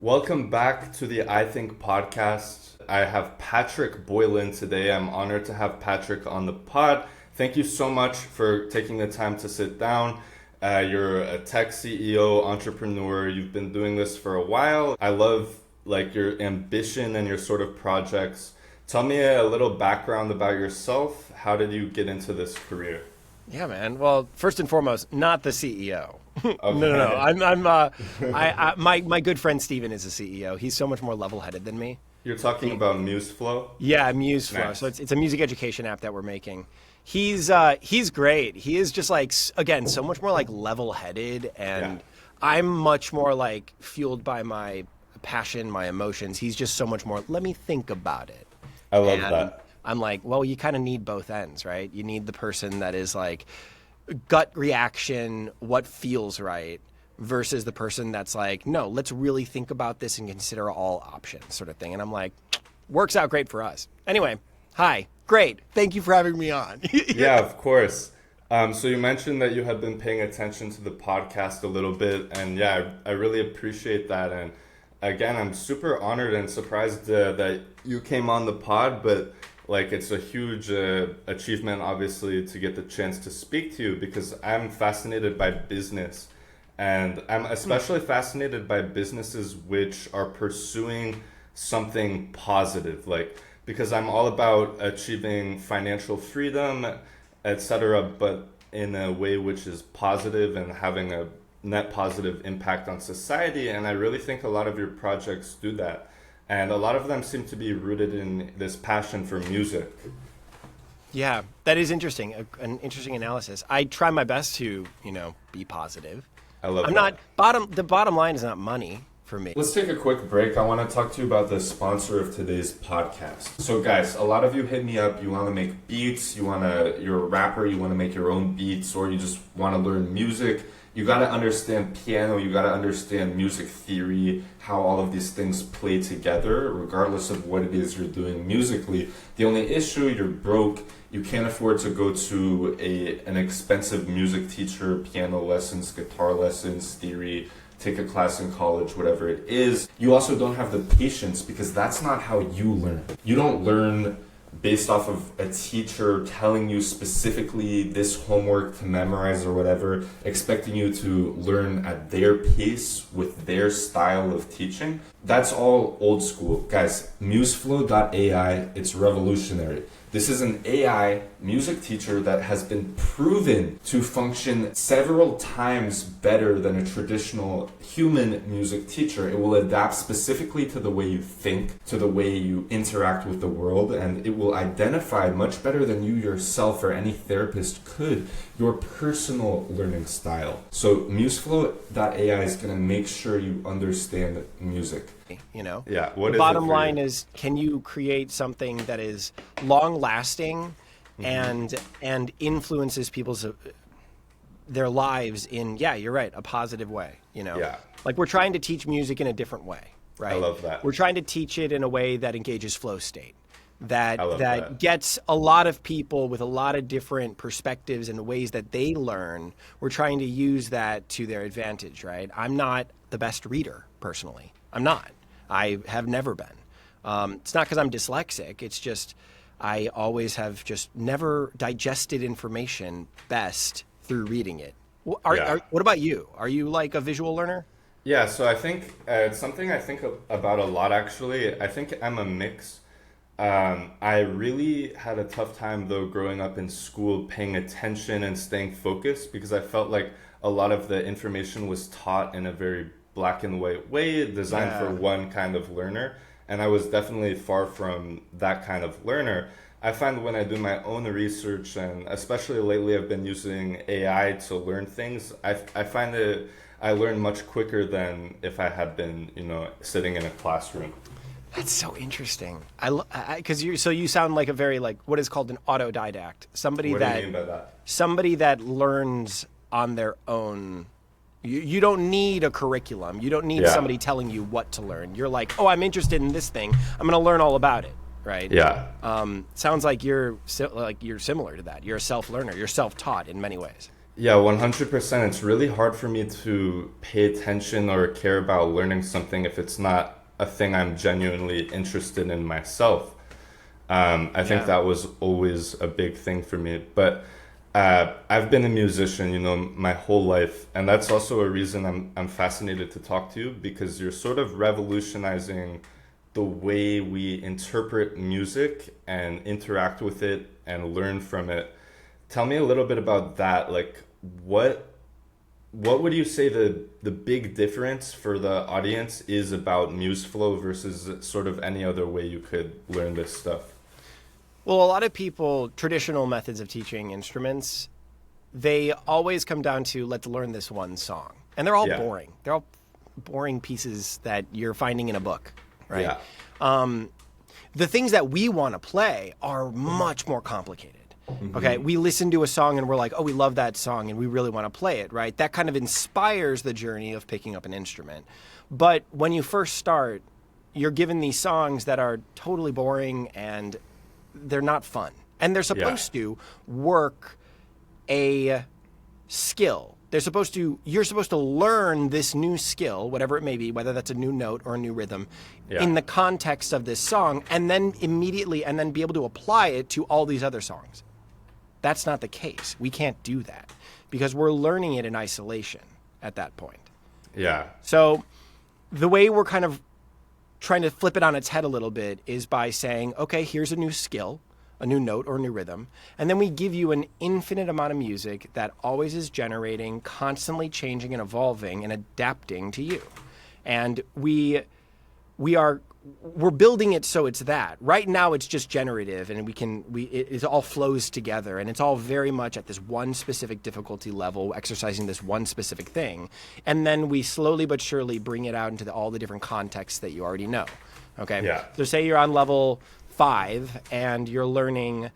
Welcome back to the ithink podcast. I have Patrick Boylan today. I'm honored to have Patrick on the pod. Thank you so much for taking the time to sit down. You're a tech CEO, entrepreneur. You've been doing this for a while. I love your ambition and your sort of projects. Tell me a little background about yourself. How did you get into this career? Yeah, man. Well, first and foremost, not the CEO. Okay. No. My good friend Steven is the CEO. He's so much more level-headed than me. You're talking about MuseFlow? Yeah, MuseFlow. Nice. So it's a music education app that we're making. He's great. He is just again, so much more level-headed, and Yeah. I'm much more fueled by my passion, my emotions. He's just so much more, let me think about it. I love that. I'm like, well, you kind of need both ends, right? You need the person that is gut reaction, what feels right, versus the person that's no, let's really think about this and consider all options sort of thing. And I'm like, works out great for us. Anyway, hi, great. Thank you for having me on. Yeah, of course. So you mentioned that you had been paying attention to the podcast a little bit, and yeah, I really appreciate that. And again, I'm super honored and surprised that you came on the pod, but it's a huge achievement, obviously, to get the chance to speak to you because I'm fascinated by business. And I'm especially fascinated by businesses which are pursuing something positive, because I'm all about achieving financial freedom, etc., but in a way which is positive and having a net positive impact on society. And I really think a lot of your projects do that. And a lot of them seem to be rooted in this passion for music. Yeah, that is interesting. An interesting analysis. I try my best to, be positive. I love I'm that. the bottom line is not money for me. Let's take a quick break. I want to talk to you about the sponsor of today's podcast. So guys, a lot of you hit me up. You want to make beats. You're a rapper. You want to make your own beats, or you just want to learn music. You got to understand piano, you got to understand music theory, how all of these things play together, regardless of what it is you're doing musically. The only issue, you're broke, you can't afford to go to an expensive music teacher, piano lessons, guitar lessons, theory, take a class in college, whatever it is. You also don't have the patience because that's not how you learn. You don't learn based off of a teacher telling you specifically this homework to memorize or whatever, expecting you to learn at their pace with their style of teaching. That's all old school. Guys, MuseFlow.ai, it's revolutionary. This is an AI music teacher that has been proven to function several times better than a traditional human music teacher. It will adapt specifically to the way you think, to the way you interact with the world, and it will identify much better than you yourself or any therapist could your personal learning style. So MuseFlow.ai is going to make sure you understand music. Yeah. The bottom line is, can you create something that is long lasting and influences their lives in, yeah, you're right, a positive way, Yeah. We're trying to teach music in a different way, right? I love that. We're trying to teach it in a way that engages flow state, that gets a lot of people with a lot of different perspectives and ways that they learn. We're trying to use that to their advantage, right? I'm not the best reader, personally. I'm not. I have never been. It's not because I'm dyslexic. It's just I always have just never digested information best through reading it. What about you? Are you a visual learner? Yeah, so I think it's something I think about a lot, actually. I think I'm a mix. I really had a tough time, though, growing up in school, paying attention and staying focused because I felt like a lot of the information was taught in a very black and white way, designed for one kind of learner. And I was definitely far from that kind of learner. I find when I do my own research, and especially lately I've been using AI to learn things, I find that I learn much quicker than if I had been, sitting in a classroom. That's so interesting. Because you sound like a very what is called an autodidact. Somebody What do you mean by that? Somebody that learns on their own. You don't need a curriculum. You don't need somebody telling you what to learn. You're like, oh, I'm interested in this thing. I'm going to learn all about it, right? Yeah. Sounds like you're similar to that. You're a self-learner. You're self-taught in many ways. Yeah, 100%. It's really hard for me to pay attention or care about learning something if it's not a thing I'm genuinely interested in myself. I think Yeah. that was always a big thing for me. But I've been a musician, my whole life, and that's also a reason I'm fascinated to talk to you because you're sort of revolutionizing the way we interpret music and interact with it and learn from it. Tell me a little bit about that. Like, what what would you say the big difference for the audience is about MuseFlow versus sort of any other way you could learn this stuff? Well, a lot of people, traditional methods of teaching instruments, they always come down to let's learn this one song. And they're all Yeah. boring. They're all boring pieces that you're finding in a book, right? Yeah. The things that we want to play are much more complicated. Okay, we listen to a song and we're like, oh, we love that song and we really want to play it, right? That kind of inspires the journey of picking up an instrument. But when you first start, you're given these songs that are totally boring and they're not fun. And they're Yeah. supposed to work a skill. You're supposed to learn this new skill, whatever it may be, whether that's a new note or a new rhythm, Yeah. in the context of this song, and then be able to apply it to all these other songs. That's not the case. We can't do that because we're learning it in isolation at that point. Yeah. So the way we're kind of trying to flip it on its head a little bit is by saying, okay, here's a new skill, a new note or a new rhythm, and then we give you an infinite amount of music that always is generating, constantly changing and evolving and adapting to you. And we're building it so it's that. Right now it's just generative and it all flows together and it's all very much at this one specific difficulty level, exercising this one specific thing. And then we slowly but surely bring it out into all the different contexts that you already know. Okay? Yeah. So say you're on level 5 and you're learning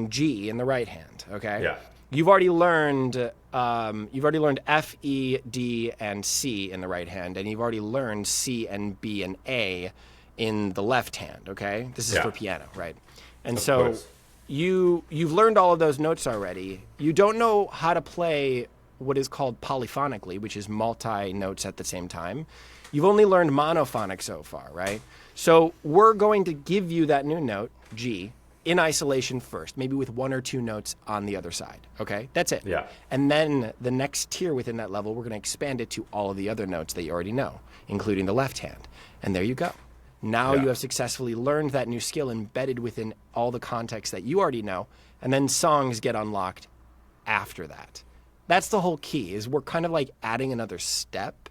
G in the right hand, okay? Yeah. You've already learned F, E, D, and C in the right hand, and you've already learned C and B and A in the left hand. Okay, this is Yeah. for piano, right? And Of so course. you've learned all of those notes already. You don't know how to play what is called polyphonically, which is multi notes at the same time. You've only learned monophonic so far, right? So we're going to give you that new note, G, in isolation first, maybe with one or two notes on the other side. Okay, that's it. Yeah. And then the next tier within that level, we're going to expand it to all of the other notes that you already know, including the left hand. And there you go. Now Yeah. you have successfully learned that new skill embedded within all the context that you already know, and then songs get unlocked after that. That's the whole key, is we're kind of like adding another step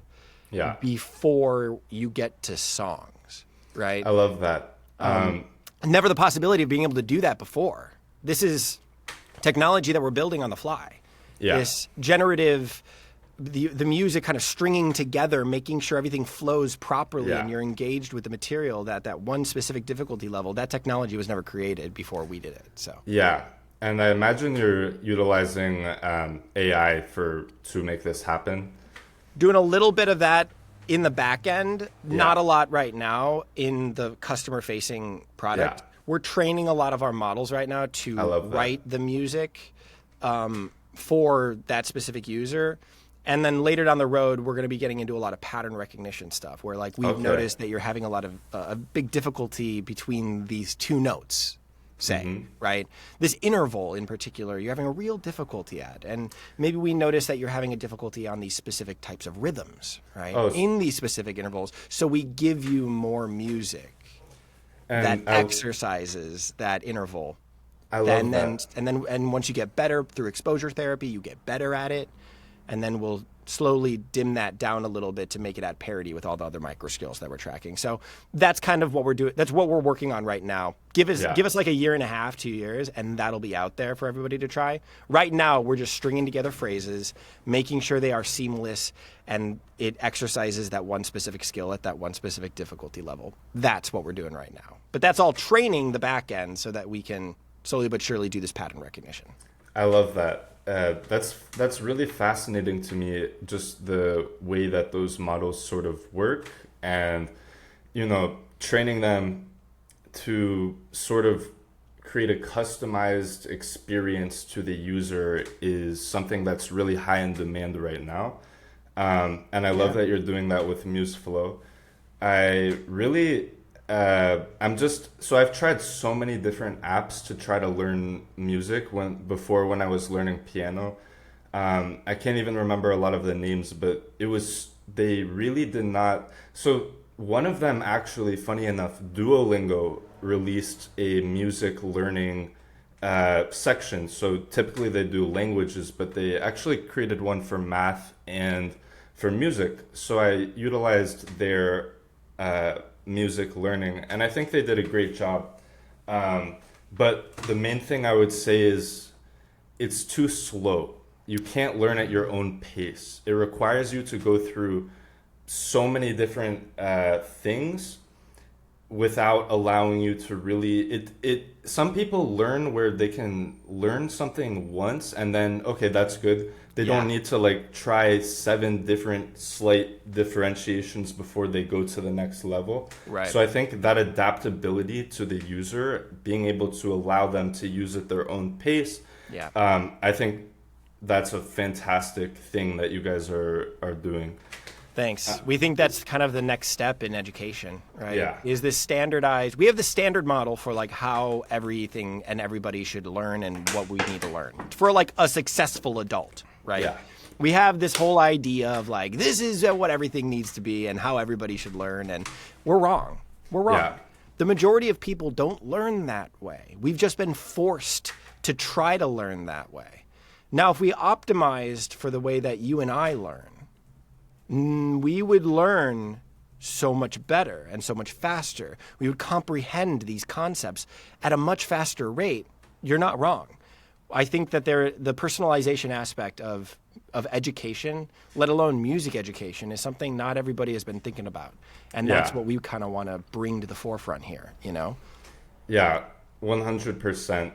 Yeah. before you get to songs, right? I love that. Never the possibility of being able to do that before. This is technology that we're building on the fly. Yeah. This generative, the music kind of stringing together, making sure everything flows properly Yeah. and you're engaged with the material that one specific difficulty level, that technology was never created before we did it. So Yeah. And I imagine you're utilizing AI to make this happen. doing a little bit of that in the back end, not Yeah. a lot right now in the customer facing product. Yeah. We're training a lot of our models right now to love that. write the music for that specific user. And then later down the road, we're going to be getting into a lot of pattern recognition stuff where like we've Okay. noticed that you're having a lot of a big difficulty between these two notes, say, right? This interval in particular, you're having a real difficulty at. And maybe we notice that you're having a difficulty on these specific types of rhythms, right? Oh, In these specific intervals. So we give you more music And that exercises that interval. I love And that. then once you get better through exposure therapy, you get better at it. And then we'll slowly dim that down a little bit to make it at parity with all the other micro skills that we're tracking. So that's kind of what we're doing. That's what we're working on right now. Give us like a year and a half, 2 years, and that'll be out there for everybody to try. Right now, we're just stringing together phrases, making sure they are seamless, and it exercises that one specific skill at that one specific difficulty level. That's what we're doing right now. But that's all training the back end so that we can slowly but surely do this pattern recognition. I love that. That's really fascinating to me, just the way that those models sort of work, and training them to sort of create a customized experience to the user is something that's really high in demand right now. And I love that you're doing that with MuseFlow. I really, so I've tried so many different apps to try to learn music when I was learning piano. I can't even remember a lot of the names, but they really did not. So one of them actually, funny enough, Duolingo released a music learning section. So typically they do languages, but they actually created one for math and for music. So I utilized their music learning, and I think they did a great job. But the main thing I would say is it's too slow. You can't learn at your own pace. It requires you to go through so many different things without allowing you to really some people learn where they can learn something once and then okay, that's good. They don't need to like try 7 different slight differentiations before they go to the next level. Right. So I think that adaptability to the user, being able to allow them to use at their own pace, I think that's a fantastic thing that you guys are doing. Thanks. We think that's kind of the next step in education, right? Yeah. Is this standardized? We have the standard model for like how everything and everybody should learn and what we need to learn for like a successful adult, right? Yeah. We have this whole idea of like, this is what everything needs to be and how everybody should learn. And we're wrong. We're wrong. Yeah. The majority of people don't learn that way. We've just been forced to try to learn that way. Now, if we optimized for the way that you and I learn, we would learn so much better and so much faster. We would comprehend these concepts at a much faster rate. You're not wrong. I think that the personalization aspect of education, let alone music education, is something not everybody has been thinking about. And that's what we kind of want to bring to the forefront here, you know? Yeah, 100%.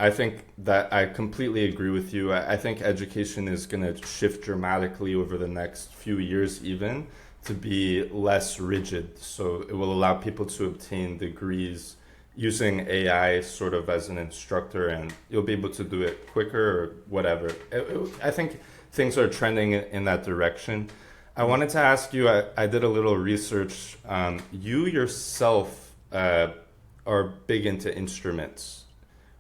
I think that I completely agree with you. I think education is going to shift dramatically over the next few years even to be less rigid. So it will allow people to obtain degrees using AI sort of as an instructor, and you'll be able to do it quicker or whatever. I think things are trending in that direction. I wanted to ask you, I did a little research. You yourself are big into instruments.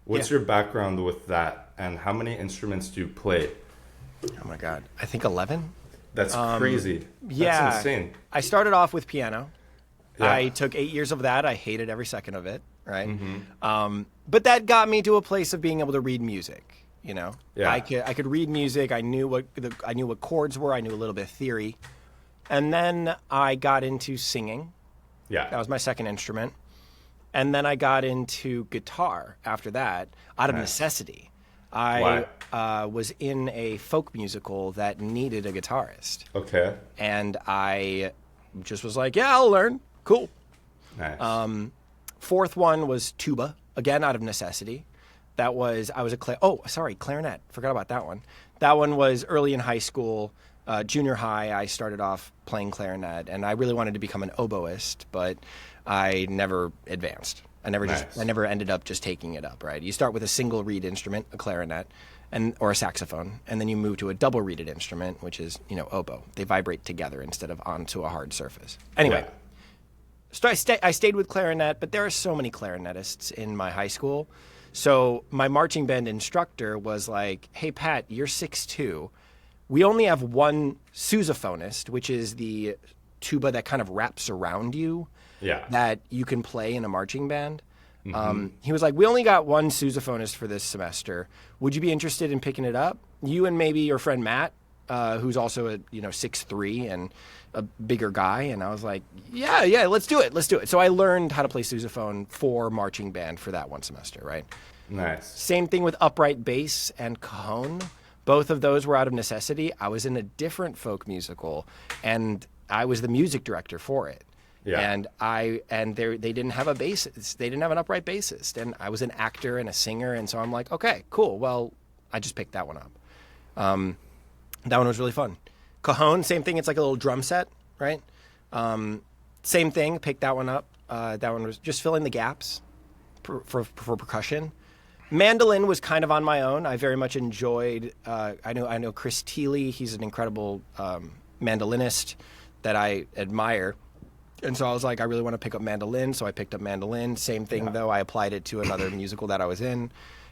What's your background with that, and how many instruments do you play? Oh my God, I think 11. That's crazy. That's insane. I started off with piano. Yeah. I took 8 years of that. I hated every second of it, right? Mm-hmm. But that got me to a place of being able to read music. You know, I could read music. I knew what chords were. I knew a little bit of theory, and then I got into singing. Yeah, that was my second instrument. And then I got into guitar after that, out of necessity. I was in a folk musical that needed a guitarist. Okay. And I just was like, yeah, I'll learn. Cool. Nice. Fourth one was tuba, again, out of necessity. Clarinet. Forgot about that one. That one was early in high school. Junior high, I started off playing clarinet, and I really wanted to become an oboist, but I never advanced. I never ended up just taking it up, right? You start with a single reed instrument, a clarinet, or a saxophone, and then you move to a double reeded instrument, which is, oboe. They vibrate together instead of onto a hard surface. Anyway, so I stayed with clarinet, but there are so many clarinetists in my high school. So my marching band instructor was like, hey, Pat, you're 6'2". We only have one sousaphonist, which is the tuba that kind of wraps around you that you can play in a marching band. Mm-hmm. He was like, we only got one sousaphonist for this semester. Would you be interested in picking it up? You and maybe your friend Matt, who's also 6'3" and a bigger guy. And I was like, yeah, let's do it. So I learned how to play sousaphone for marching band for that one semester, right? Nice. Same thing with upright bass and cajon. Both of those were out of necessity. I was in a different folk musical, and I was the music director for it. Yeah. And they didn't have a bassist. They didn't have an upright bassist, and I was an actor and a singer, and so I'm like, okay, cool. Well, I just picked that one up. That one was really fun. Cajon, same thing. It's like a little drum set, right? Same thing. Picked that one up. That one was just filling the gaps. for percussion. Mandolin was kind of on my own. I very much enjoyed. I know Chris Thiele. He's an incredible mandolinist that I admire. And so I was like, I really want to pick up mandolin. So I picked up mandolin. Same thing, though. I applied it to another musical that I was in.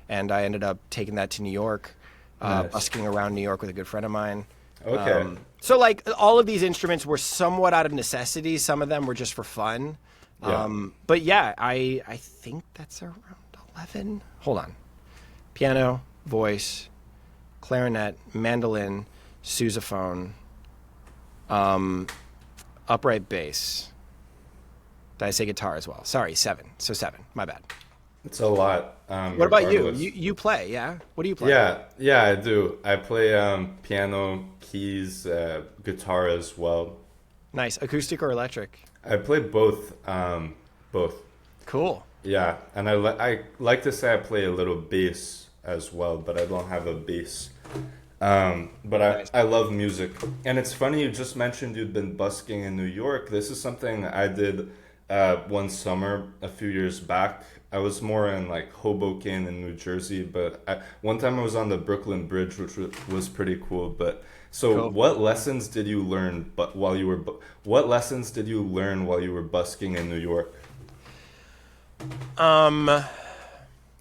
And I ended up taking that to New York, busking around New York with a good friend of mine. Okay. So like all of these instruments were somewhat out of necessity. Some of them were just for fun. Yeah. But yeah, I think that's around 11. Hold on. Piano, voice, clarinet, mandolin, sousaphone, upright bass. Did I say guitar as well? Sorry, 7. So 7. My bad. It's a lot. What about you? You play, yeah? What do you play? Yeah, I do. I play piano, keys, guitar as well. Nice. Acoustic or electric? I play both. Both. Cool. Yeah, and I like to say I play a little bass as well, but I don't have a bass. But Nice. I love music. And it's funny, you just mentioned you'd been busking in New York. This is something I did one summer a few years back. I was more in like Hoboken in New Jersey, but one time I was on the Brooklyn Bridge, which was pretty cool. But so, Cool. what lessons did you learn? What lessons did you learn while you were busking in New York?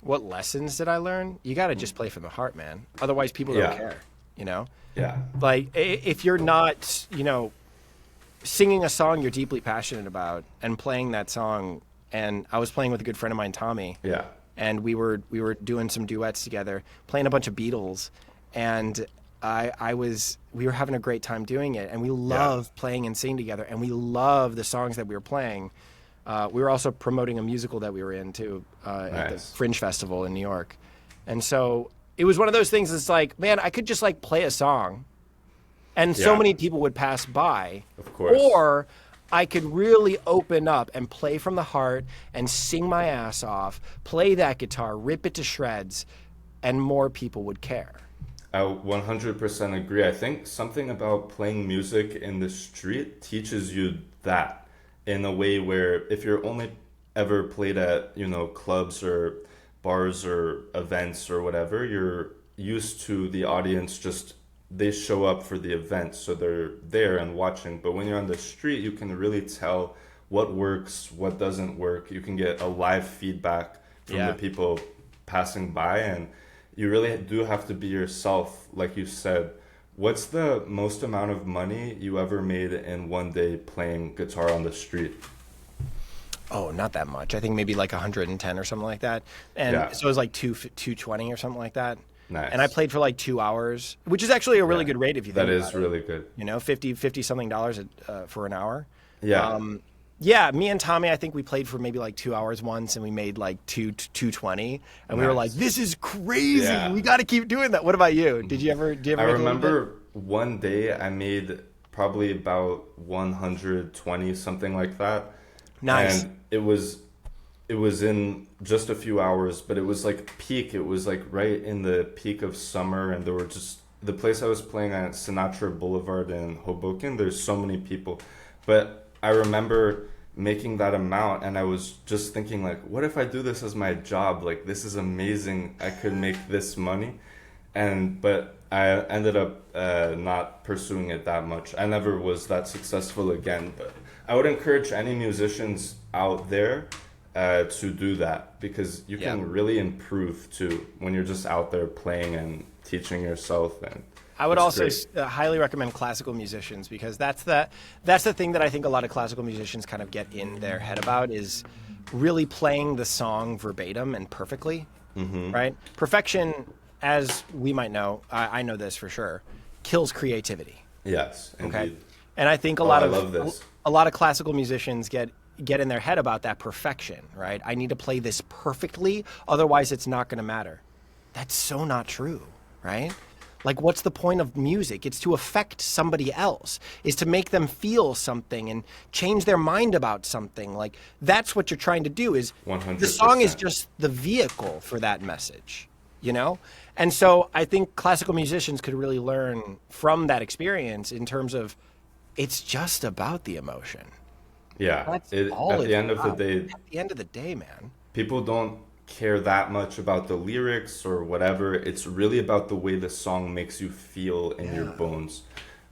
What lessons did I learn? You got to just play from the heart, man. Otherwise, people don't Yeah. care, you know? Yeah, Like, if you're not, singing a song you're deeply passionate about and playing that song, and I was playing with a good friend of mine, Tommy, yeah, and we were doing some duets together, playing a bunch of Beatles, and we were having a great time doing it, and we love playing and singing together, and we love the songs that we were playing. We were also promoting a musical that we were in too at the Nice. Fringe Festival in New York, and so it was one of those things. It's like, man, I could just like play a song, and so Yeah. many people would pass by, of course. or I could really open up and play from the heart and sing my ass off, play that guitar, rip it to shreds, and more people would care. I 100% agree. I think something about playing music in the street teaches you that in a way where if you're only ever played at, clubs or bars or events or whatever, you're used to the audience they show up for the event, so they're there and watching. But when you're on the street, you can really tell what works, what doesn't work. You can get a live feedback from Yeah. the people passing by, and you really do have to be yourself, like you said. What's the most amount of money you ever made in one day playing guitar on the street? Oh, not that much. I think maybe like 110 or something like that. And Yeah. so it was like 220 or something like that. Nice. And I played for like 2 hours, which is actually a really Yeah. good rate if you think That about is it. really good. 50 something dollars for an hour. Yeah. Yeah, me and Tommy, I think we played for maybe like 2 hours once, and we made like 220, and we were like, Nice. "This is crazy! Yeah. We got to keep doing that." What about you? Did you ever? I make a little bit? remember one day I made probably about 120, something like that. Nice. And it was in just a few hours, but it was like peak. It was like right in the peak of summer, and there were just the place I was playing at, Sinatra Boulevard in Hoboken. There's so many people, but I remember making that amount, and I was just thinking like, what if I do this as my job? Like, this is amazing. I could make this money, but I ended up not pursuing it that much. I never was that successful again. But I would encourage any musicians out there to do that, because you can really improve too when you're just out there playing and teaching yourself. And I would it's also great. highly recommend classical musicians, because that's the thing that I think a lot of classical musicians kind of get in their head about, is really playing the song verbatim and perfectly, right? Perfection, as we might know, I know this for sure, kills creativity. Yes, Okay, indeed. and I think I love this. a lot of classical musicians get in their head about that perfection, right? I need to play this perfectly, otherwise it's not going to matter. That's so not true, right? Like, what's the point of music? It's to affect somebody else, is to make them feel something and change their mind about something. Like, that's what you're trying to do. Is 100%. the song is just the vehicle for that message, And so I think classical musicians could really learn from that experience in terms of, it's just about the emotion. Yeah, That's at all the it's end of the about. day, At the end of the day, man. people don't care that much about the lyrics or whatever. It's really about the way the song makes you feel in your bones.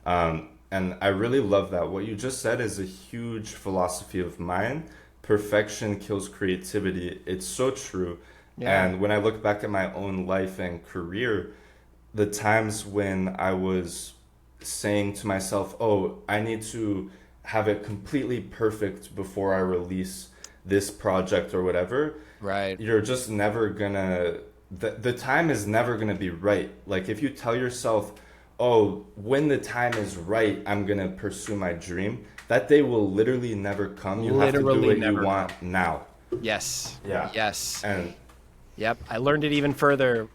And I really love that. What you just said is a huge philosophy of mine. Perfection kills creativity. It's so true. Yeah. And when I look back at my own life and career, the times when I was saying to myself, oh, I need to have it completely perfect before I release this project or whatever, right? You're just never gonna, the time is never gonna be right. Like if you tell yourself, oh, when the time is right, I'm gonna pursue my dream, that day will literally never come. You have to do what you want now. Yes. Yeah. Yes. And yep, I learned it even further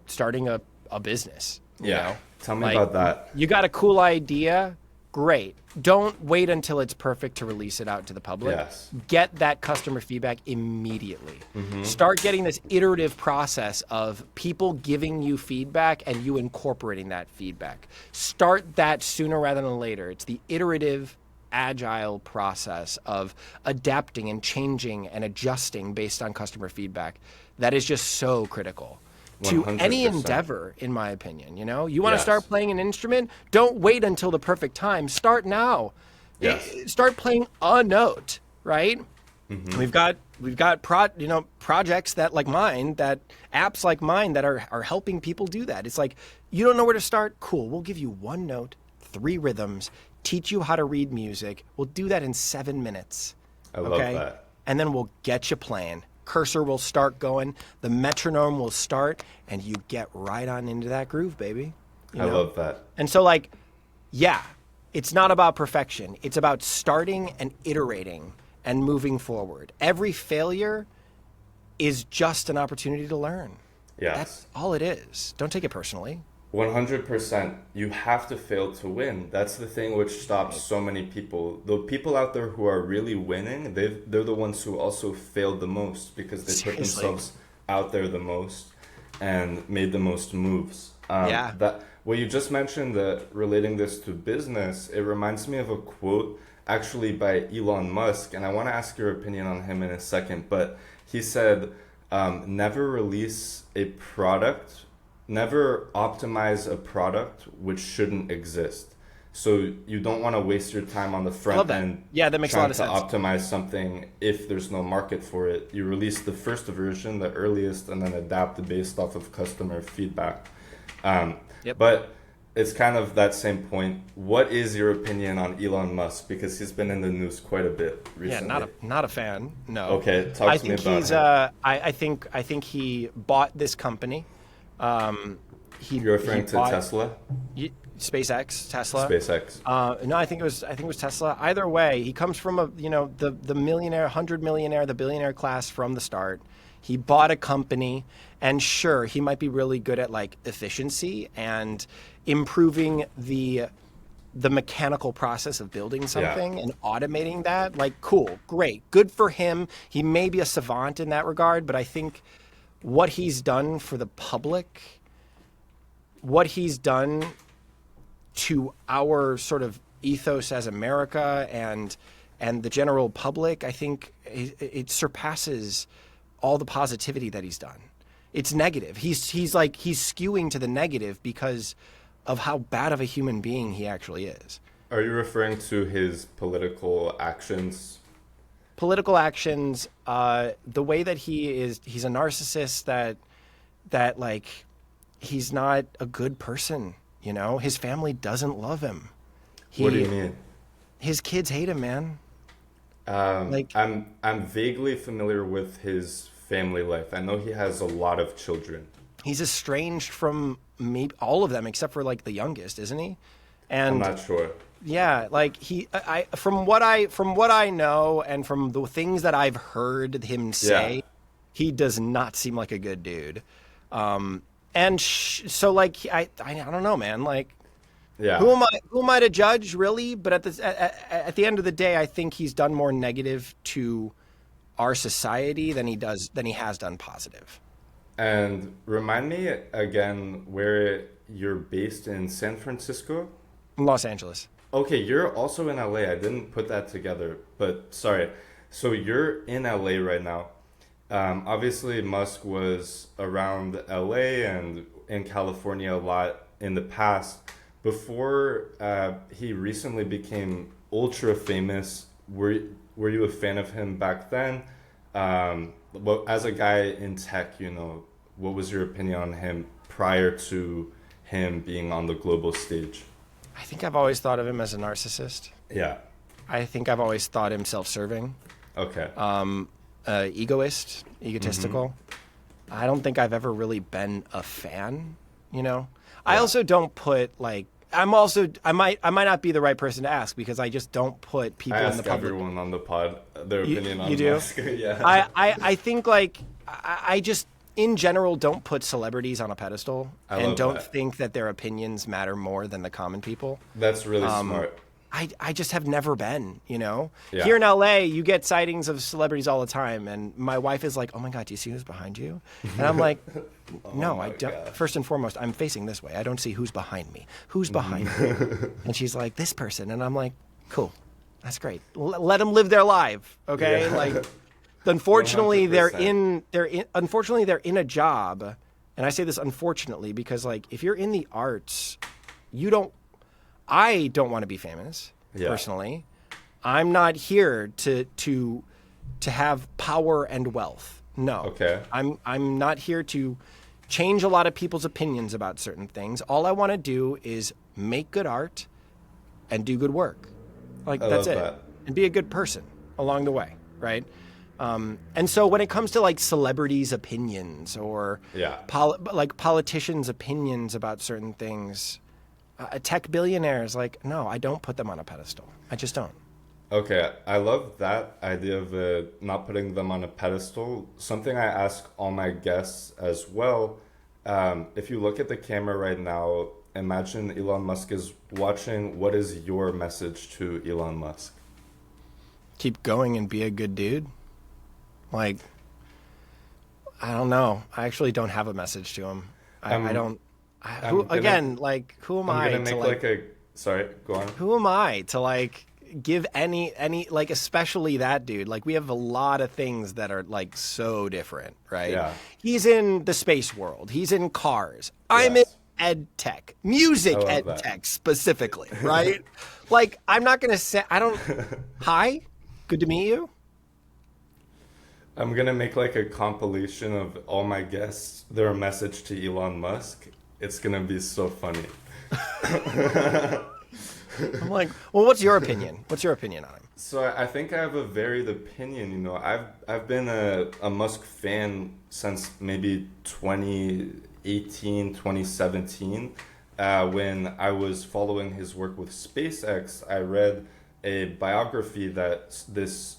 starting a business. You know? Tell me about that. You got a cool idea, great. Don't wait until it's perfect to release it out to the public. Yes. Get that customer feedback immediately. Mm-hmm. Start getting this iterative process of people giving you feedback and you incorporating that feedback. Start that sooner rather than later. It's the iterative, agile process of adapting and changing and adjusting based on customer feedback. That is just so critical. 100%. To any endeavor, in my opinion. You know, you want to start playing an instrument, don't wait until the perfect time. Start now. Yes. Start playing a note, right? Mm-hmm. We've got projects that like mine, that apps like mine that are helping people do that. It's like, you don't know where to start? Cool. We'll give you one note, 3 rhythms, teach you how to read music. We'll do that in 7 minutes. I love that. And then we'll get you playing. Cursor will start going, the metronome will start, and you get right on into that groove, baby. I love that. And so, like, yeah, it's not about perfection. It's about starting and iterating and moving forward. Every failure is just an opportunity to learn. Yes. That's all it is. Don't take it personally. 100%. You have to fail to win. That's the thing which stops so many people. The people out there who are really winning, they're the ones who also failed the most because they put themselves out there the most and made the most moves. That what you just mentioned, relating this to business, it reminds me of a quote actually by Elon Musk, and I want to ask your opinion on him in a second, but he said, never release a product, never optimize a product which shouldn't exist. So you don't want to waste your time on the front end. Yeah, that makes a lot of sense. Trying to optimize something if there's no market for it. You release the first version, the earliest, and then adapt it based off of customer feedback. But it's kind of that same point. What is your opinion on Elon Musk? Because he's been in the news quite a bit recently. Yeah, not a fan. No. Okay, talk to me about him. I think he bought this company. You're referring to Tesla? SpaceX, Tesla. SpaceX. No, I think it was Tesla. Either way, he comes from the millionaire, 100 millionaire, the billionaire class from the start. He bought a company, and sure, he might be really good at like efficiency and improving the mechanical process of building something and automating that. Like, cool, great, good for him. He may be a savant in that regard, but I think what he's done for the public, what he's done to our sort of ethos as America and the general public, I think it surpasses all the positivity that he's done. It's negative. He's skewing to the negative because of how bad of a human being he actually is. Are you referring to his political actions? Political actions, the way that he's a narcissist that like, he's not a good person, you know? His family doesn't love him. What do you mean? His kids hate him, man. I'm vaguely familiar with his family life. I know he has a lot of children. He's estranged from maybe all of them except for like the youngest, isn't he? And I'm not sure. Yeah, like from what I know and from the things that I've heard him say, he does not seem like a good dude. So like I don't know, man. Like, who am I to judge, really? But at the end of the day, I think he's done more negative to our society than he has done positive. And remind me again where you're based in San Francisco? Los Angeles. Okay, you're also in LA. I didn't put that together, but sorry. So you're in LA right now. Obviously, Musk was around LA and in California a lot in the past. Before he recently became ultra famous, were you a fan of him back then? As a guy in tech, what was your opinion on him prior to him being on the global stage? I think I've always thought of him as a narcissist. Yeah. I think I've always thought him self-serving. Okay. Egotistical. I don't think I've ever really been a fan, I also don't put I might not be the right person to ask because I just don't put people in the public. Everyone on the pod their opinion on you do? Musk. Yeah. I think I just in general don't put celebrities on a pedestal and don't think that their opinions matter more than the common people. That's really smart. I just have never been, Yeah. Here in LA, you get sightings of celebrities all the time. And my wife is like, oh my God, do you see who's behind you? And I'm like, no, I don't. God. First and foremost, I'm facing this way. I don't see who's behind me. Who's behind me? And she's like, this person. And I'm like, cool. That's great. Let them live their life. Okay. Yeah. Unfortunately, 100%. Unfortunately, they're in a job. And I say this unfortunately, because if you're in the arts, I don't want to be famous personally. I'm not here to have power and wealth. No. Okay. I'm not here to change a lot of people's opinions about certain things. All I want to do is make good art and do good work. That's it. That. And be a good person along the way, right? And so when it comes to celebrities' opinions or politicians' opinions about certain things, tech billionaires, no, I don't put them on a pedestal. I just don't. Okay, I love that idea of not putting them on a pedestal. Something I ask all my guests as well. If you look at the camera right now, imagine Elon Musk is watching. What is your message to Elon Musk? Keep going and be a good dude. I don't know. I actually don't have a message to him. I don't. Who am I to sorry, go on. Who am I to give any especially that dude? We have a lot of things that are so different, right? Yeah. He's in the space world. He's in cars. I'm in ed tech, music ed tech specifically, right? I'm not gonna say I don't. Hi, good to meet you. I'm gonna make a compilation of all my guests, their message to Elon Musk. It's gonna be so funny. I'm well, what's your opinion? What's your opinion on him? So I think I have a varied opinion. I've been a Musk fan since maybe 2018, 2017. When I was following his work with SpaceX, I read a biography that this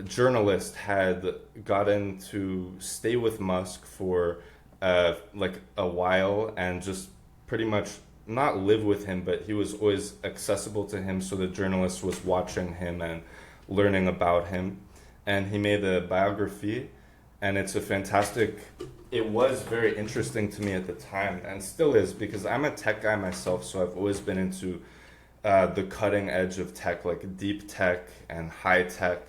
journalist had gotten to stay with Musk for a while and just pretty much not live with him, but he was always accessible to him. So the journalist was watching him and learning about him. And he made a biography, and it was very interesting to me at the time, and still is, because I'm a tech guy myself. So I've always been into the cutting edge of tech, deep tech and high tech,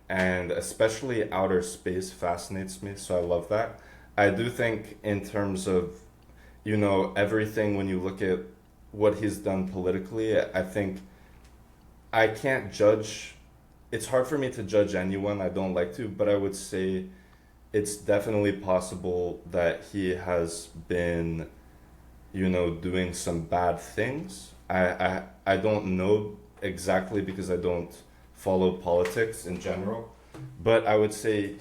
and especially outer space fascinates me. So I love that. I do think in terms of, everything, when you look at what he's done politically, I think I can't judge. It's hard for me to judge anyone. I don't like to, but I would say it's definitely possible that he has been, doing some bad things. I don't know exactly because I don't follow politics in general, but I would say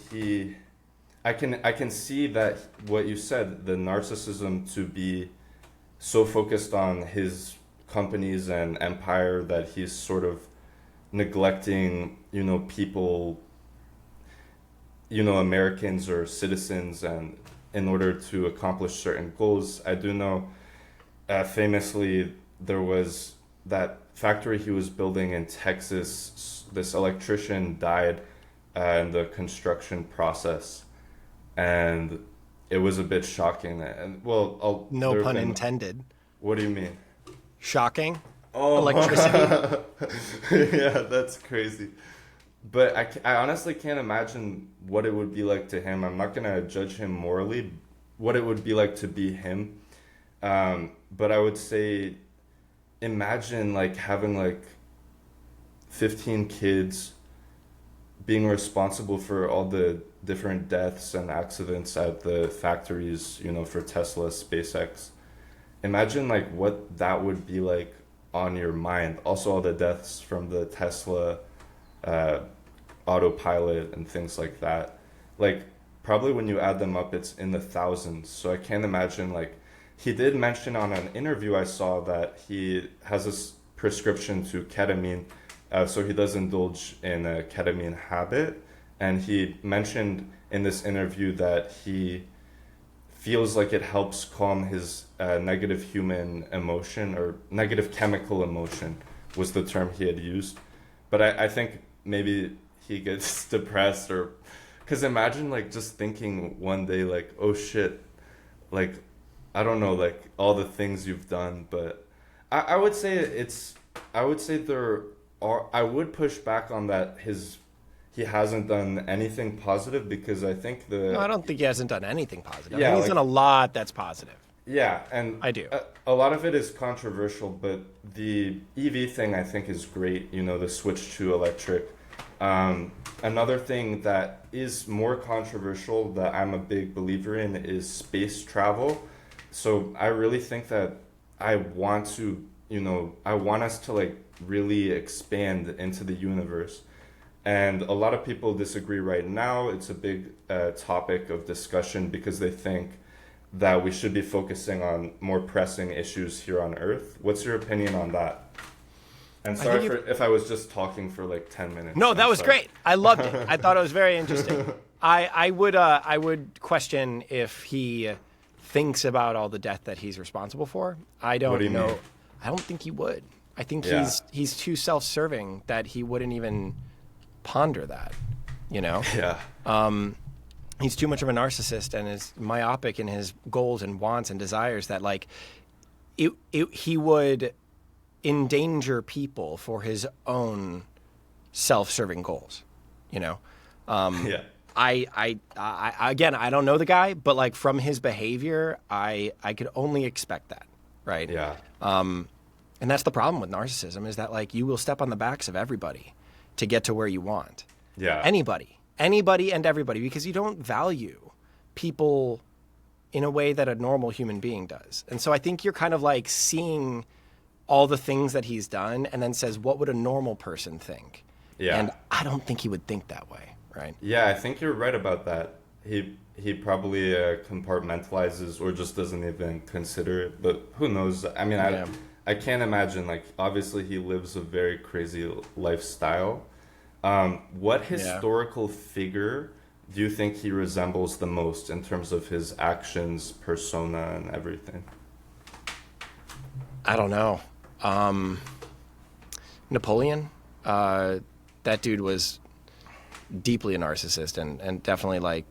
I can see that what you said, the narcissism, to be so focused on his companies and empire that he's sort of neglecting, people, Americans or citizens, and in order to accomplish certain goals. I do know, famously, there was that factory he was building in Texas. This electrician died in the construction process. And it was a bit shocking. And no pun intended. What do you mean? Shocking. Oh, electricity. Yeah, that's crazy. But I honestly can't imagine what it would be like to him. I'm not gonna judge him morally, what it would be like to be him. But I would say, imagine like having like 15 kids, being responsible for all the different deaths and accidents at the factories, for Tesla, SpaceX. Imagine like what that would be like on your mind. Also, all the deaths from the Tesla uh, autopilot and things like that. Like, probably when you add them up, it's in the thousands. So I can't imagine, like, he did mention on an interview I saw that he has a prescription to ketamine, so he does indulge in a ketamine habit. And he mentioned in this interview that he feels like it helps calm his negative human emotion, or negative chemical emotion was the term he had used. But I think maybe he gets depressed, or because imagine like just thinking one day like, oh shit, like I don't know, like all the things you've done. But I would say I would say there are, I would push back on that he hasn't done anything positive, because I think No, I don't think he hasn't done anything positive. Yeah, I think he's done a lot that's positive. Yeah, and I do. A lot of it is controversial, but the EV thing I think is great, the switch to electric. Another thing that is more controversial that I'm a big believer in is space travel. So I really think that I want to, I want us to like really expand into the universe. And a lot of people disagree right now. It's a big topic of discussion because they think that we should be focusing on more pressing issues here on Earth. What's your opinion on that? And sorry if I was just talking for like 10 minutes. No, that was great. I loved it. I thought it was very interesting. I would question if he thinks about all the death that he's responsible for. I don't know. Mean? I don't think he would. I think he's too self-serving that he wouldn't even ponder that, Yeah. He's too much of a narcissist and is myopic in his goals and wants and desires that like he would endanger people for his own self-serving goals, Yeah. I again, I don't know the guy, but like from his behavior, I could only expect that, right? Yeah. And that's the problem with narcissism, is that like you will step on the backs of everybody to get to where you want. Yeah. Anybody and everybody, because you don't value people in a way that a normal human being does. And so I think you're kind of like seeing all the things that he's done and then says, what would a normal person think? Yeah. And I don't think he would think that way, right? Yeah, I think you're right about that. He probably compartmentalizes or just doesn't even consider it, but who knows? I mean, I can't imagine, like, obviously he lives a very crazy lifestyle. What historical figure do you think he resembles the most in terms of his actions, persona, and everything? I don't know. Napoleon. That dude was deeply a narcissist and definitely like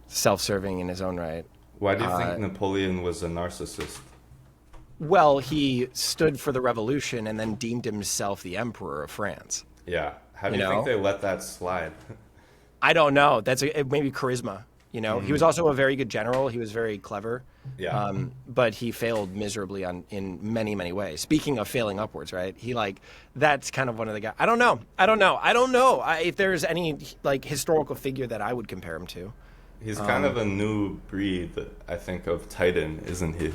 self-serving in his own right. Why do you think Napoleon was a narcissist? Well, he stood for the revolution and then deemed himself the emperor of France. Yeah. How do you think they let that slide? I don't know. That's maybe charisma. He was also a very good general. He was very clever. Yeah. But he failed miserably in many, many ways. Speaking of failing upwards, right? That's kind of one of the guys. I don't know if there's any like historical figure that I would compare him to. He's kind of a new breed, I think, of Titan, isn't he?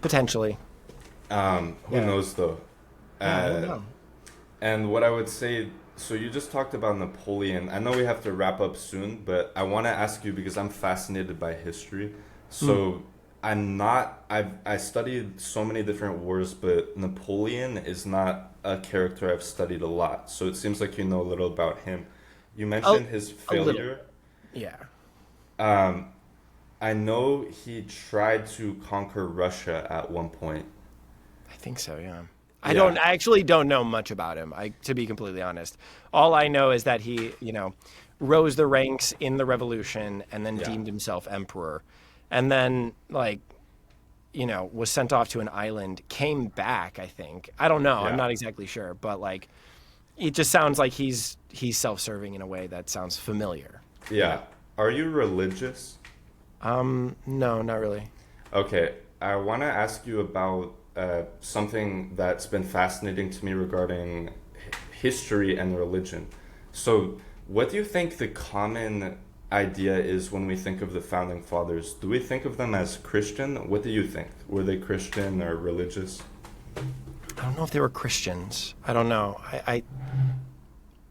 Potentially. Who knows though? I don't know. And what I would say, so you just talked about Napoleon. I know we have to wrap up soon, but I want to ask you because I'm fascinated by history. So I studied so many different wars, but Napoleon is not a character I've studied a lot. So it seems like you know a little about him. You mentioned his failure. Yeah. I know he tried to conquer Russia at one point. I think so, yeah. I actually don't know much about him, to be completely honest. All I know is that he, rose the ranks in the revolution and then deemed himself emperor. And then, was sent off to an island, came back, I think. I don't know. Yeah. I'm not exactly sure. But, it just sounds like he's self-serving in a way that sounds familiar. Yeah. Are you religious? No, not really. Okay. I want to ask you about something that's been fascinating to me regarding history and religion. So, what do you think the common idea is when we think of the founding fathers? Do we think of them as Christian? What do you think? Were they Christian or religious? I don't know if they were Christians. I don't know. I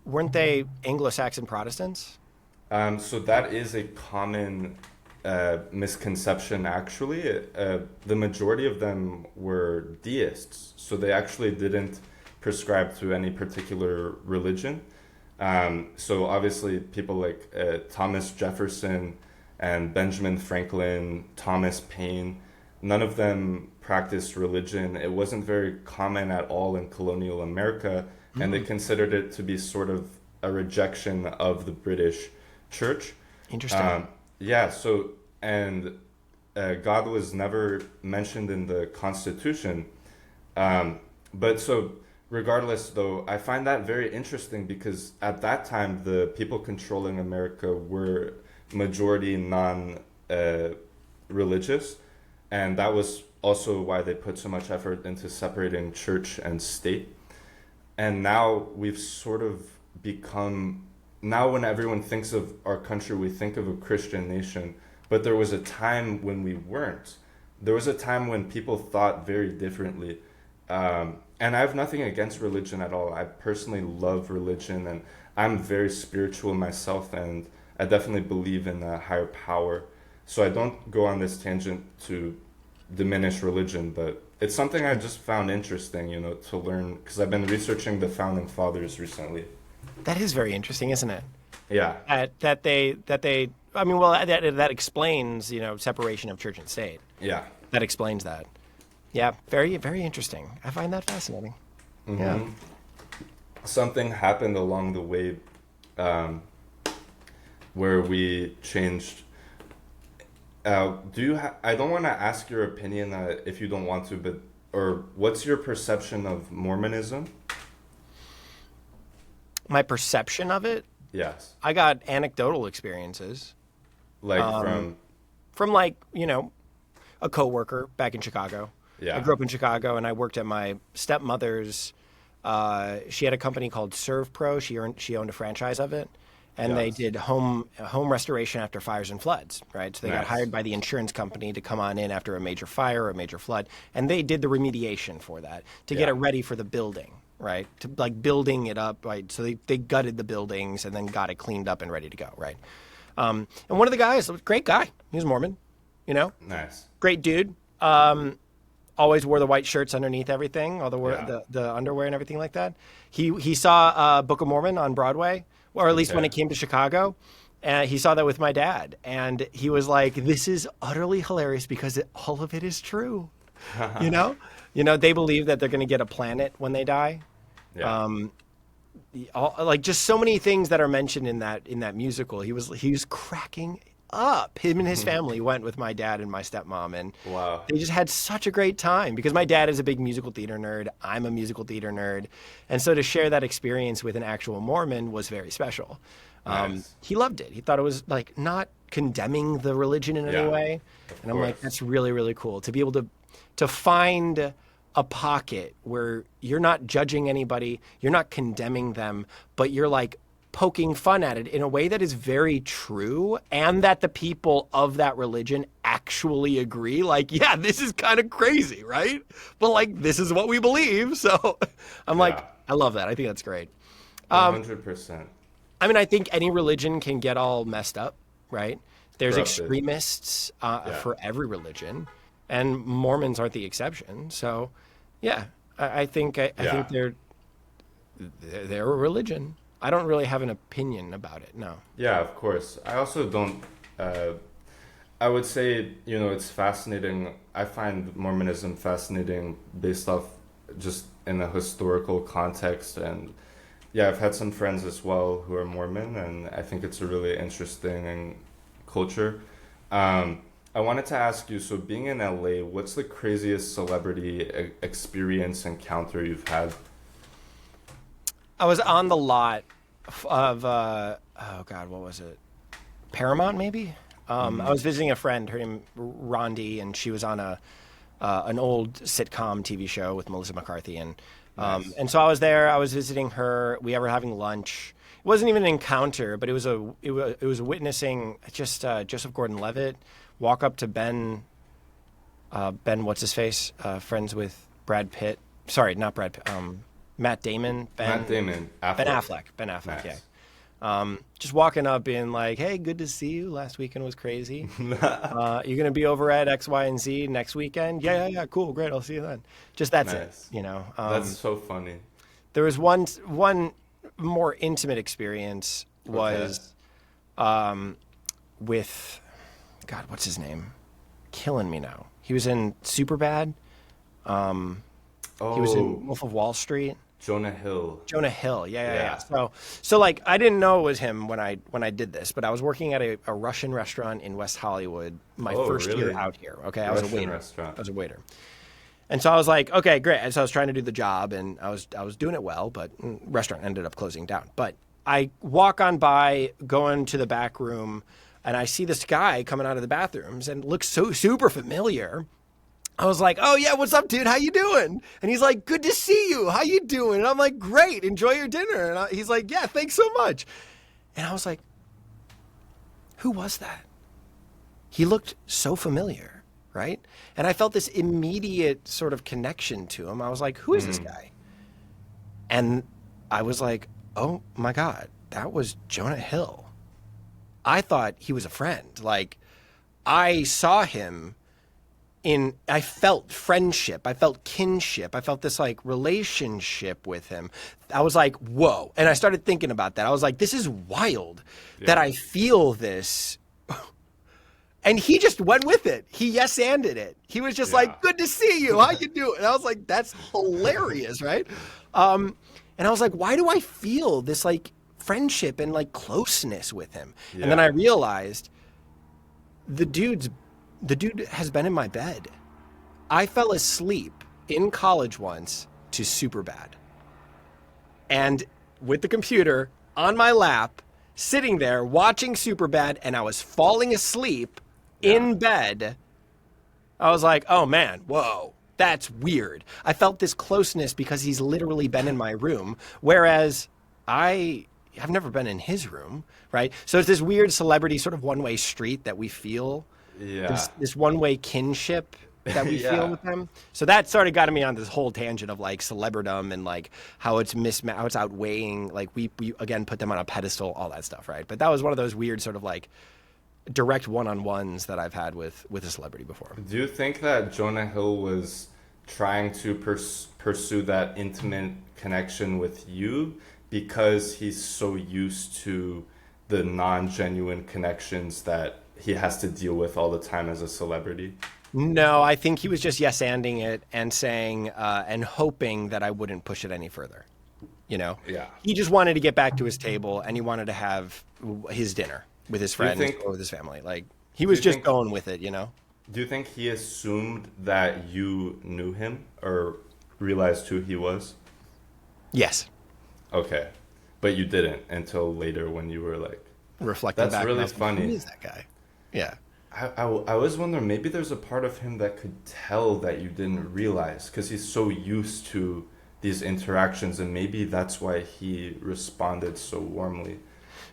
weren't they Anglo-Saxon Protestants? So that is a common misconception, actually. The majority of them were deists, so they actually didn't prescribe to any particular religion. So obviously people like Thomas Jefferson and Benjamin Franklin, Thomas Paine, none of them practiced religion. It wasn't very common at all in colonial America, and they considered it to be sort of a rejection of the British church. Interesting. Yeah, so, and God was never mentioned in the Constitution. But so, regardless, though, I find that very interesting because at that time, the people controlling America were majority non-religious. And that was also why they put so much effort into separating church and state. And now we've sort of become, now when everyone thinks of our country, we think of a Christian nation. But there was a time when we weren't. There was a time when people thought very differently. And I have nothing against religion at all. I personally love religion, and I'm very spiritual myself, and I definitely believe in a higher power. So I don't go on this tangent to diminish religion, but it's something I just found interesting, to learn, because I've been researching the founding fathers recently. That is very interesting, isn't it? Yeah. That explains, separation of church and state. Yeah. That explains that. Yeah, very, very interesting. I find that fascinating. Mm-hmm. Yeah. Something happened along the way where we changed. I don't want to ask your opinion if you don't want to, or what's your perception of Mormonism? My perception of it? Yes. I got anecdotal experiences. Like From a coworker back in Chicago. Yeah. I grew up in Chicago, and I worked at my stepmother's. She had a company called ServPro. She owned a franchise of it, and they did home restoration after fires and floods. Right, so they got hired by the insurance company to come on in after a major fire or a major flood, and they did the remediation for that to get it ready for the building. Right, to building it up. Right, so they gutted the buildings and then got it cleaned up and ready to go. Right, and one of the guys, great guy, he was Mormon. Nice, great dude. Always wore the white shirts underneath everything, all the underwear and everything like that. He saw Book of Mormon on Broadway, or at least when it came to Chicago, and he saw that with my dad, and he was like, "This is utterly hilarious because all of it is true." They believe that they're going to get a planet when they die. Yeah. Just so many things that are mentioned in that musical. He was cracking up. Him and his family went with my dad and my stepmom, and they just had such a great time because my dad is a big musical theater nerd. I'm a musical theater nerd, and so to share that experience with an actual Mormon was very special. Nice. He loved it. He thought it was like not condemning the religion in any way, and I'm like, that's really, really cool to be able to find a pocket where you're not judging anybody, you're not condemning them, but you're like poking fun at it in a way that is very true, and that the people of that religion actually agree. Like, yeah, this is kind of crazy, right? But like, this is what we believe. So I'm like, I love that. I think that's great. 100%. I mean, I think any religion can get all messed up, right? There's Corrupted. Extremists for every religion, and Mormons aren't the exception. So, yeah, I think they're a religion. I don't really have an opinion about it, no. Yeah, of course. I also don't, I would say, it's fascinating. I find Mormonism fascinating based off just in a historical context. And yeah, I've had some friends as well who are Mormon, and I think it's a really interesting culture. I wanted to ask you, so being in LA, what's the craziest celebrity experience encounter you've had? I was on the lot of oh God, what was it? Paramount, maybe. I was visiting a friend, her name Rondi, and she was on an old sitcom TV show with Melissa McCarthy, and Nice. and so I was there. I was visiting her. We were having lunch. It wasn't even an encounter, but it was witnessing just Joseph Gordon-Levitt walk up to Ben. Ben, what's his face? Friends with Brad Pitt. Sorry, not Brad Pitt. Matt Damon. Matt Damon. Affleck. Ben Affleck. Nice. Yeah. Just walking up being like, hey, good to see you. Last weekend was crazy. You're going to be over at X, Y, and Z next weekend? Yeah. Cool. Great. I'll see you then. Just that's Nice. it, That's so funny. There was one more intimate experience was with, God, what's his name? Killing me now. He was in Superbad. He was in Wolf of Wall Street. Jonah Hill. Yeah. So like I didn't know it was him when I did this, but I was working at a Russian restaurant in West Hollywood my first year out here. Okay, I was a waiter. I was a waiter. And so I was like, okay, great. And so I was trying to do the job, and I was doing it well, but restaurant ended up closing down. But I walk on by, go into the back room, and I see this guy coming out of the bathrooms and looks so super familiar. I was like, oh, yeah, what's up, dude? How you doing? And he's like, good to see you. How you doing? And I'm like, great. Enjoy your dinner. And he's like, yeah, thanks so much. And I was like, who was that? He looked so familiar, right? And I felt this immediate sort of connection to him. I was like, who is this guy? And I was like, oh, my God, that was Jonah Hill. I thought he was a friend. Like, I saw him. I felt friendship, I felt kinship, I felt this like relationship with him. I was like, whoa. And I started thinking about that. I was like, this is wild that I feel this. And he just went with it. He yes-anded it. He was just like, good to see you. How you doing? And I was like, that's hilarious, right? And I was like, why do I feel this like friendship and like closeness with him? Yeah. And then I realized the dude has been in my bed. I fell asleep in college once to Superbad. And with the computer on my lap, sitting there watching Superbad, and I was falling asleep in bed. I was like, oh man, whoa, that's weird. I felt this closeness because he's literally been in my room, whereas I've never been in his room, right? So it's this weird celebrity sort of one-way street that we feel. Yeah. This one-way kinship that we feel with them. So that sort of got me on this whole tangent of like celebridom and like how it's how it's outweighing, like we again put them on a pedestal, all that stuff, right? But that was one of those weird sort of like direct one-on-ones that I've had with a celebrity before. Do you think that Jonah Hill was trying to pursue that intimate connection with you because he's so used to the non-genuine connections that he has to deal with all the time as a celebrity? No, I think he was just yes-anding it and saying and hoping that I wouldn't push it any further. Yeah. He just wanted to get back to his table, and he wanted to have his dinner with his friends or with his family. Like he was just going with it. Do you think he assumed that you knew him or realized who he was? Yes. Okay, but you didn't until later when you were like reflecting back. That's really funny. Who is that guy? Yeah. I was wondering, maybe there's a part of him that could tell that you didn't realize because he's so used to these interactions, and maybe that's why he responded so warmly.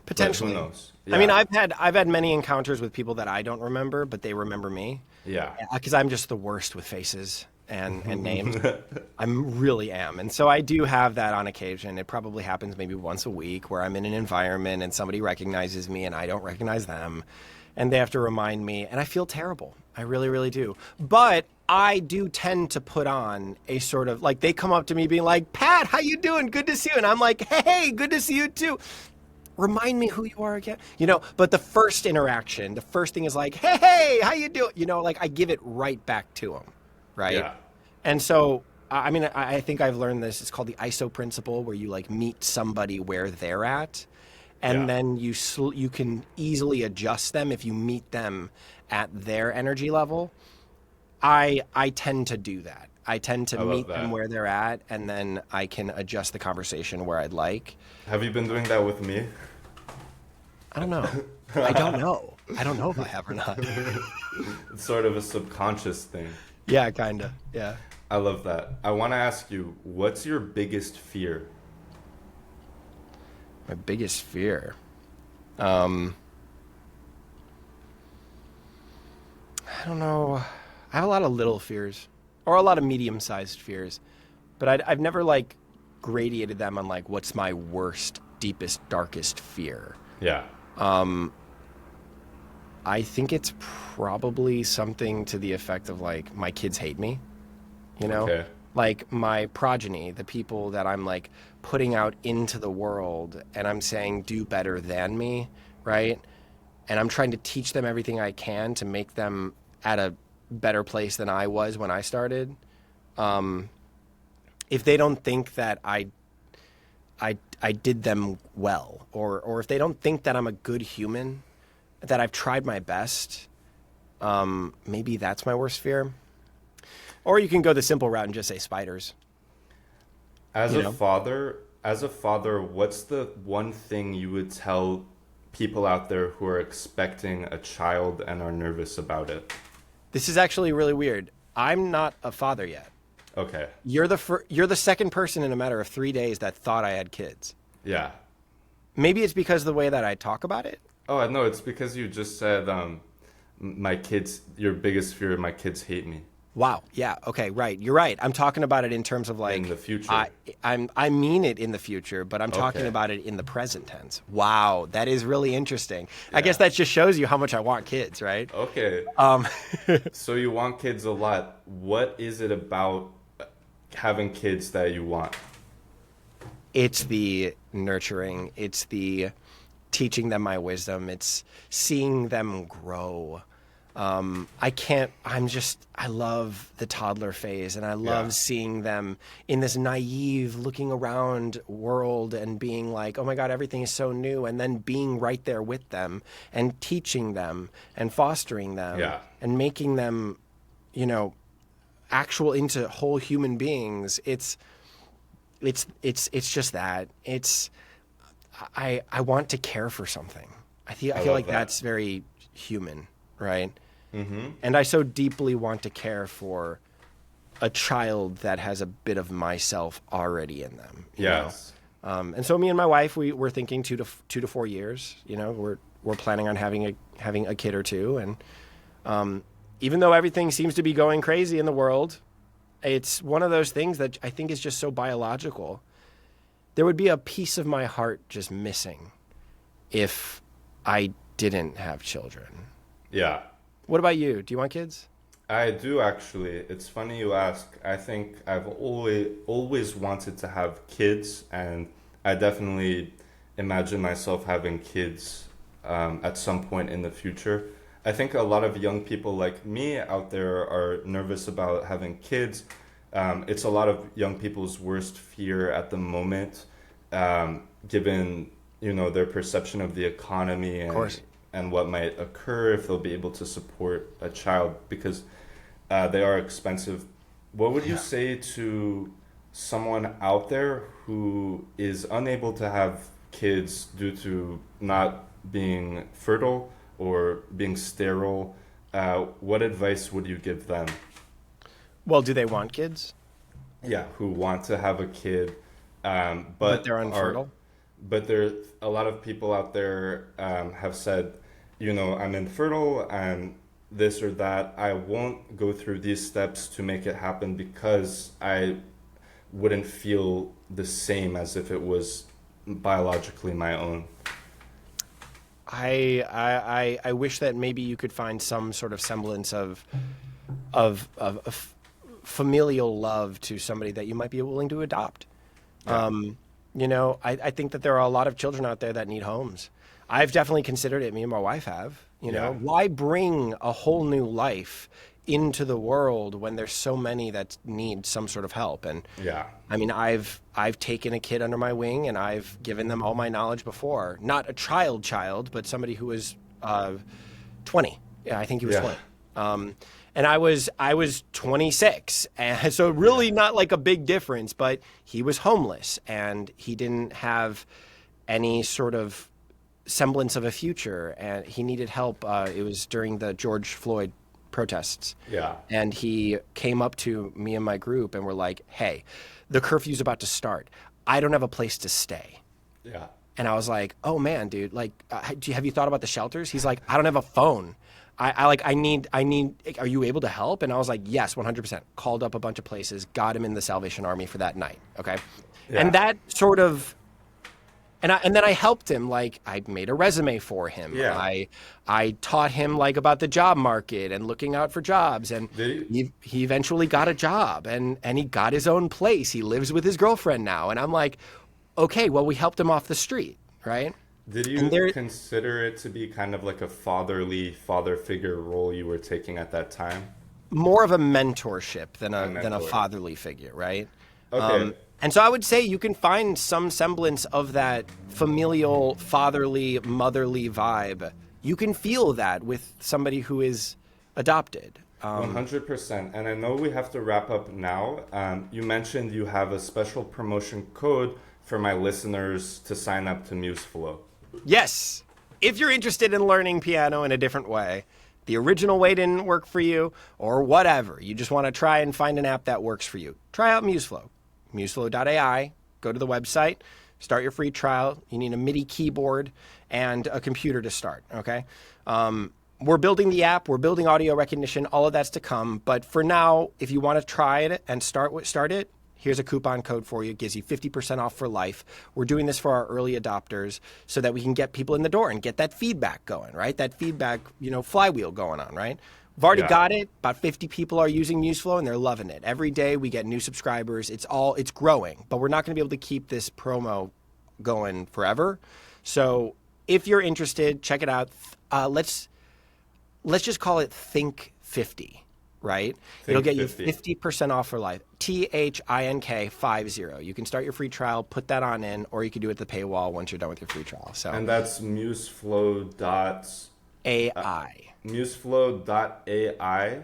Potentially. But who knows? Yeah. I mean, I've had many encounters with people that I don't remember, but they remember me. Yeah. Because I'm just the worst with faces and names. I really am. And so I do have that on occasion. It probably happens maybe once a week where I'm in an environment and somebody recognizes me and I don't recognize them. And they have to remind me, and I feel terrible. I really, really do. But I do tend to put on a sort of, like, they come up to me being like, Pat, how you doing? Good to see you. And I'm like, hey, good to see you too. Remind me who you are again. But the first interaction, the first thing is like, hey, how you doing? Like I give it right back to them, right? Yeah. And so, I mean, I think I've learned this. It's called the ISO principle, where you like meet somebody where they're at. And then you can easily adjust them if you meet them at their energy level. I tend to do that. I tend to meet them where they're at, and then I can adjust the conversation where I'd like. Have you been doing that with me? I don't know. I don't know. I don't know if I have or not. It's sort of a subconscious thing. Yeah, kind of. Yeah. I love that. I want to ask you, what's your biggest fear? My biggest fear? I don't know. I have a lot of little fears, or a lot of medium-sized fears, but I've never like gradated them on like what's my worst, deepest, darkest fear. Yeah. I think it's probably something to the effect of like my kids hate me, you know? Okay. Like my progeny, the people that I'm like putting out into the world and I'm saying do better than me, right? And I'm trying to teach them everything I can to make them at a better place than I was when I started. If they don't think that I did them well, or if they don't think that I'm a good human, that I've tried my best, maybe that's my worst fear. Or you can go the simple route and just say spiders. As a father, what's the one thing you would tell people out there who are expecting a child and are nervous about it? This is actually really weird. I'm not a father yet. Okay. You're the second person in a matter of 3 days that thought I had kids. Yeah. Maybe it's because of the way that I talk about it. Oh, no, it's because you just said my kids, your biggest fear, my kids hate me. Wow. Yeah. Okay. Right. You're right. I'm talking about it in terms of like in the future. I mean it in the future, but I'm talking about it in the present tense. Wow, that is really interesting. Yeah. I guess that just shows you how much I want kids, right? Okay. So you want kids a lot. What is it about having kids that you want? It's the nurturing. It's the teaching them my wisdom. It's seeing them grow. I love the toddler phase, and I love seeing them in this naive looking around world and being like, oh my God, everything is so new. And then being right there with them and teaching them and fostering them and making them, actual into whole human beings. It's just that I want to care for something. I feel like that's very human, right? Mm-hmm. And I so deeply want to care for a child that has a bit of myself already in them. Yes. And so me and my wife, we're thinking 2 to 4 years. We're planning on having a kid or two. And even though everything seems to be going crazy in the world, it's one of those things that I think is just so biological. There would be a piece of my heart just missing if I didn't have children. Yeah. What about you? Do you want kids? I do, actually. It's funny you ask. I think I've always wanted to have kids, and I definitely imagine myself having kids at some point in the future. I think a lot of young people like me out there are nervous about having kids. It's a lot of young people's worst fear at the moment, given their perception of the economy and what might occur if they'll be able to support a child, because they are expensive. What would you say to someone out there who is unable to have kids due to not being fertile or being sterile? What advice would you give them? Well, do they want kids? Yeah, who want to have a kid, but they're infertile? But there, a lot of people out there have said, I'm infertile and this or that. I won't go through these steps to make it happen because I wouldn't feel the same as if it was biologically my own. I wish that maybe you could find some sort of semblance of familial love to somebody that you might be willing to adopt. Yeah. I think that there are a lot of children out there that need homes. I've definitely considered it. Me and my wife have. Why bring a whole new life into the world when there's so many that need some sort of help? And I mean, I've taken a kid under my wing and I've given them all my knowledge before. Not a child, but somebody who was 20. Yeah, I think he was 20. And I was 26, and so really not like a big difference. But he was homeless, and he didn't have any sort of semblance of a future, and he needed help. It was during the George Floyd protests. Yeah. And he came up to me and my group and were like, "Hey, the curfew's about to start. I don't have a place to stay." Yeah. And I was like, "Oh man, dude, like, have you thought about the shelters?" He's like, "I don't have a phone. I need, are you able to help?" And I was like, "Yes, 100%. Called up a bunch of places, got him in the Salvation Army for that night. Okay. Yeah. And that sort of, and then I helped him. Like, I made a resume for him. Yeah. I taught him like about the job market and looking out for jobs. And he eventually got a job, and he got his own place. He lives with his girlfriend now. And I'm like, okay, well, we helped him off the street, right? Did you consider it to be kind of like a father figure role you were taking at that time? More of a mentorship than a fatherly figure, right? Okay. And so I would say you can find some semblance of that familial, fatherly, motherly vibe. You can feel that with somebody who is adopted. 100%. And I know we have to wrap up now. You mentioned you have a special promotion code for my listeners to sign up to MuseFlow. Yes. If you're interested in learning piano in a different way, the original way didn't work for you, or whatever, you just want to try and find an app that works for you, try out MuseFlow. MuseFlow.ai, go to the website, start your free trial. You need a MIDI keyboard and a computer to start, okay? We're building the app, we're building audio recognition, all of that's to come. But for now, if you want to try it and start it, here's a coupon code for you. It gives you 50% off for life. We're doing this for our early adopters so that we can get people in the door and get that feedback going, right? That feedback, flywheel going on, right? We've already got it. About 50 people are using MuseFlow, and they're loving it. Every day we get new subscribers. It's growing, but we're not going to be able to keep this promo going forever. So if you're interested, check it out. Let's just call it Think 50, right? It'll get you 50% off for life. THINK 50. You can start your free trial, put that on in, or you can do it at the paywall once you're done with your free trial. So, and that's MuseFlow.ai. MuseFlow.ai.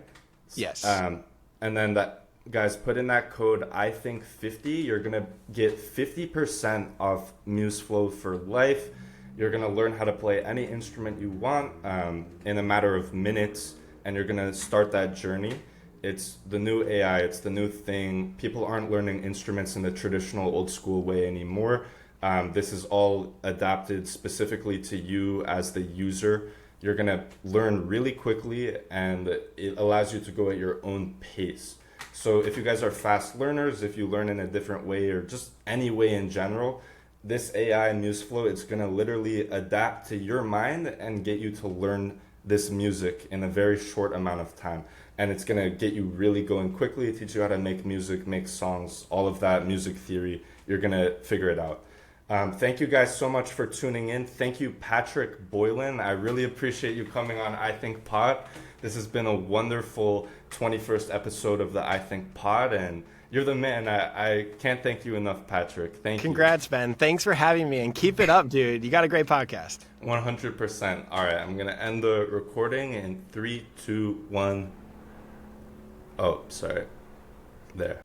Yes. And then that, guys, put in that code ithink50. You're gonna get 50% off MuseFlow for life. You're gonna learn how to play any instrument you want in a matter of minutes, and you're gonna start that journey. It's the new AI. It's the new thing. People aren't learning instruments in the traditional old school way anymore. This is all adapted specifically to you as the user. You're going to learn really quickly, and it allows you to go at your own pace. So if you guys are fast learners, if you learn in a different way or just any way in general, this AI MuseFlow, it's going to literally adapt to your mind and get you to learn this music in a very short amount of time. And it's going to get you really going quickly, teach you how to make music, make songs, all of that music theory. You're going to figure it out. Thank you guys so much for tuning in. Thank you, Patrick Boylan. I really appreciate you coming on I Think Pod. This has been a wonderful 21st episode of the I Think Pod, and you're the man. I can't thank you enough, Patrick. Thank you. Congrats, Ben. Thanks for having me, and keep it up, dude. You got a great podcast. 100%. All right, I'm going to end the recording in 3, 2, 1. Oh, sorry. There.